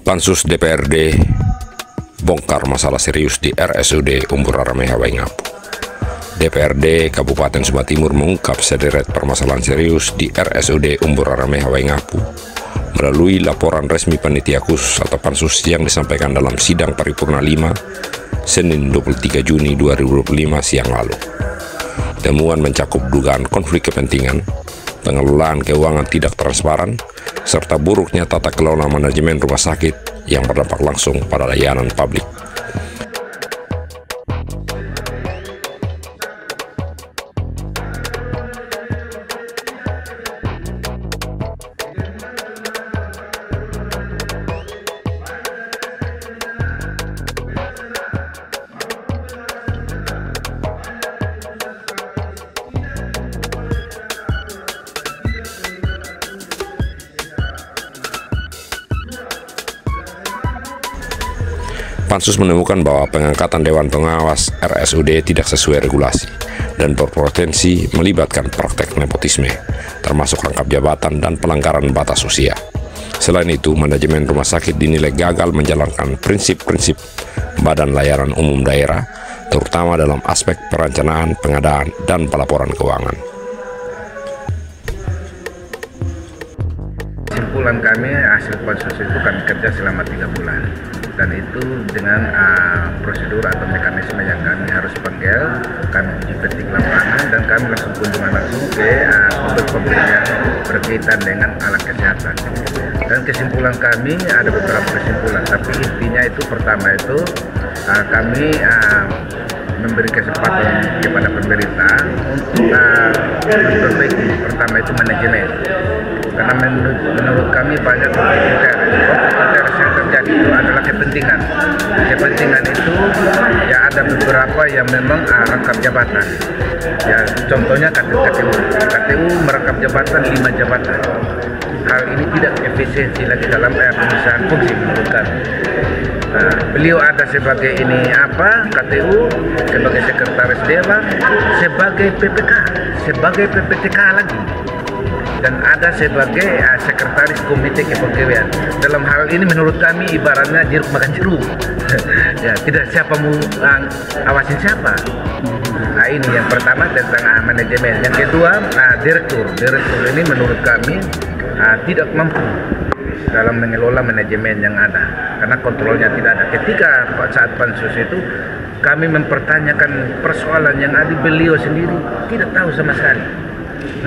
Pansus DPRD bongkar masalah serius di RSUD Umbur Arameha Waingapu. DPRD Kabupaten Sumba Timur mengungkap sederet permasalahan serius di RSUD Umbur Arameha Waingapu melalui laporan resmi panitia khusus atau pansus yang disampaikan dalam sidang paripurna 5 Senin 23 Juni 2025 siang lalu. Temuan mencakup dugaan konflik kepentingan, pengelolaan keuangan tidak transparan, serta buruknya tata kelola manajemen rumah sakit yang berdampak langsung pada layanan publik. Pansus menemukan bahwa pengangkatan Dewan Pengawas RSUD tidak sesuai regulasi dan berpotensi melibatkan praktek nepotisme, termasuk rangkap jabatan dan pelanggaran batas usia. Selain itu, manajemen rumah sakit dinilai gagal menjalankan prinsip-prinsip Badan Layanan Umum Daerah, terutama dalam aspek perencanaan, pengadaan, dan pelaporan keuangan. Kesimpulan kami, hasil pansus itu kami kerja selama 3 bulan. Dan itu dengan prosedur atau mekanisme yang kami harus panggil, kami uji petik lapangan, dan kami langsung kunjungan langsung ke pembeli yang berkaitan dengan alat kesehatan. Dan kesimpulan kami ada beberapa kesimpulan, tapi intinya itu pertama itu kami memberi kesempatan kepada pemerintah untuk memperbaiki pertama itu manajemen. Karena menurut kami banyak konflik yang terjadi itu adalah kepentingan. Kepentingan itu ya ada beberapa yang memang rangkap jabatan. Ya contohnya KTU merangkap jabatan 5 jabatan. Hal ini tidak efisiensi lagi dalam pengisian fungsi menurut kami. Beliau ada sebagai KTU, sebagai sekretaris dewan, sebagai PPK, sebagai PPTK lagi, dan ada sebagai sekretaris komite kepegawaian. Dalam hal ini menurut kami ibaratnya jeruk makan jeruk. Ya, tidak siapa mau awasin siapa. Nah, ini yang pertama tentang manajemen. Yang kedua, direktur ini menurut kami tidak mampu dalam mengelola manajemen yang ada, karena kontrolnya tidak ada. Ketika saat pansus itu kami mempertanyakan persoalan yang ada, beliau sendiri tidak tahu sama sekali.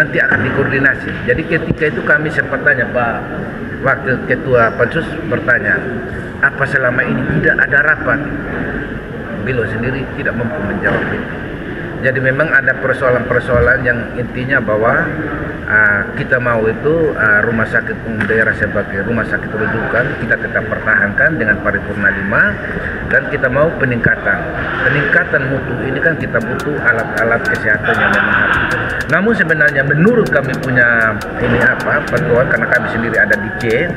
Nanti akan dikoordinasi. Jadi ketika itu kami sempat tanya, Pak Wakil Ketua Pansus bertanya, apa selama ini tidak ada rapat? Beliau sendiri tidak mampu menjawab itu. Jadi memang ada persoalan-persoalan yang intinya bahwa kita mau itu rumah sakit umum daerah sebagai rumah sakit rujukan kita tetap pertahankan dengan paripurna 5, dan kita mau peningkatan mutu. Ini kan kita butuh alat-alat kesehatan yang memang harus. Namun sebenarnya menurut kami punya bantuan, karena kami sendiri ada di C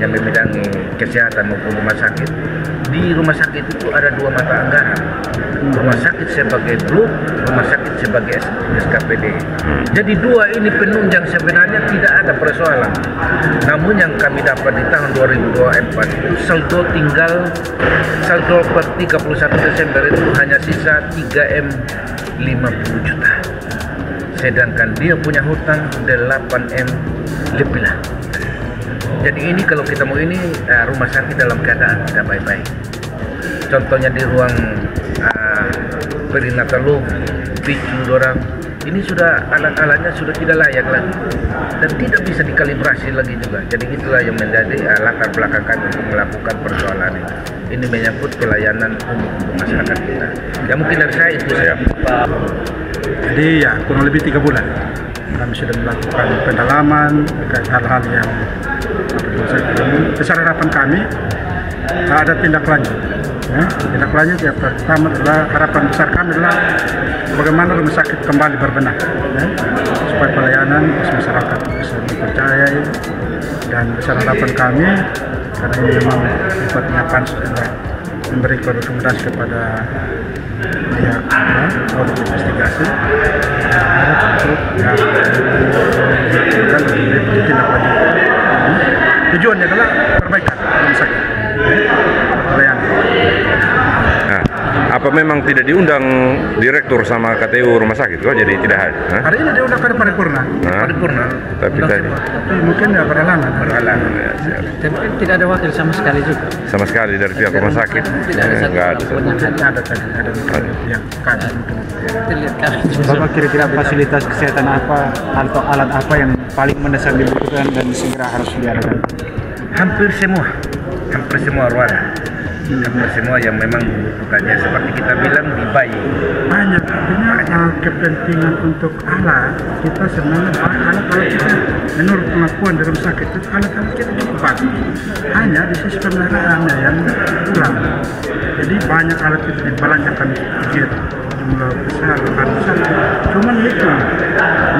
yang membidangi kesehatan maupun rumah sakit. Di rumah sakit itu ada 2 mata anggaran. Rumah sakit sebagai grup, rumah sakit sebagai SKPD. Jadi 2 ini penunjang sebenarnya tidak ada persoalan. Namun yang kami dapat di tahun 2024 itu saldo per 31 Desember itu hanya sisa 3M 50 juta. Sedangkan dia punya hutang 8M lebih lah. Jadi ini kalau kita mau ini rumah sakit dalam keadaan tidak baik-baik. Contohnya di ruang perinatal picu dorang, ini sudah alat-alatnya sudah tidak layak lagi dan tidak bisa dikalibrasi lagi juga. Jadi itulah yang menjadi latar belakang kami untuk melakukan persoalan ini. Ini menyangkut pelayanan umum untuk masyarakat kita. Ya mungkin dari saya itu saya. Jadi ya kurang lebih 3 bulan kami sudah melakukan pendalaman terkait hal-hal yang besar harapan kami ada tindak lanjut. Tindak lanjut yang pertama adalah harapan besar kami adalah bagaimana rumah sakit kembali berbenah, supaya pelayanan masyarakat bisa dipercayai. Dan besar harapan kami, karena ini memang sifatnya pansus adalah memberi rekomendasi kepada pihak audit investigasi, harap untuk yang dilakukan oleh tindak lanjut. Tujuannya adalah perbaikan rumah sakit. pelayanan. Nah, apa memang tidak diundang direktur sama KTU rumah sakit kok jadi tidak hadir? Hari ini dia udah ke paripurna. Paripurna. Tapi tadi Tapi mungkin ya berhalangan. ya, siap. Tapi tidak ada wakil sama sekali juga. Sama sekali dari pihak rumah sakit. Tidak ada satu Nggak ada. pun yang hadir. Ada tadi, ada yang kader mungkin. Terlihat kami Bapak kira-kira fasilitas kesehatan apa atau alat apa yang paling mendesak dibutuhkan dan segera harus diadakan? Hampir semua ruangan. Hampir semua yang memang membutuhkannya seperti kita bilang di bayi. Banyak, artinya kepentingan untuk alat kita sebenarnya alat-alat kita menurut pengakuan di rumah sakit itu alat-alat kita cukup bagus. Hanya di sisi pemeliharaannya yang kurang. Jadi banyak alat itu dibelanjakan budget jumlah besar, cuman itu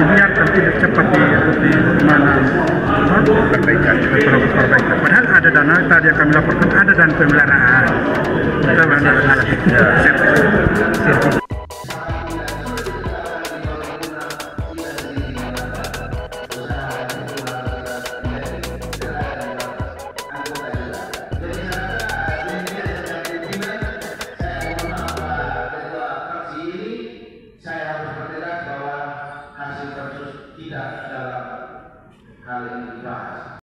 dibiarkan tidak cepat di mana perbaikan. Padahal ada dana tadi yang kami laporkan, ada dana pemeliharaan. Kita alat servis.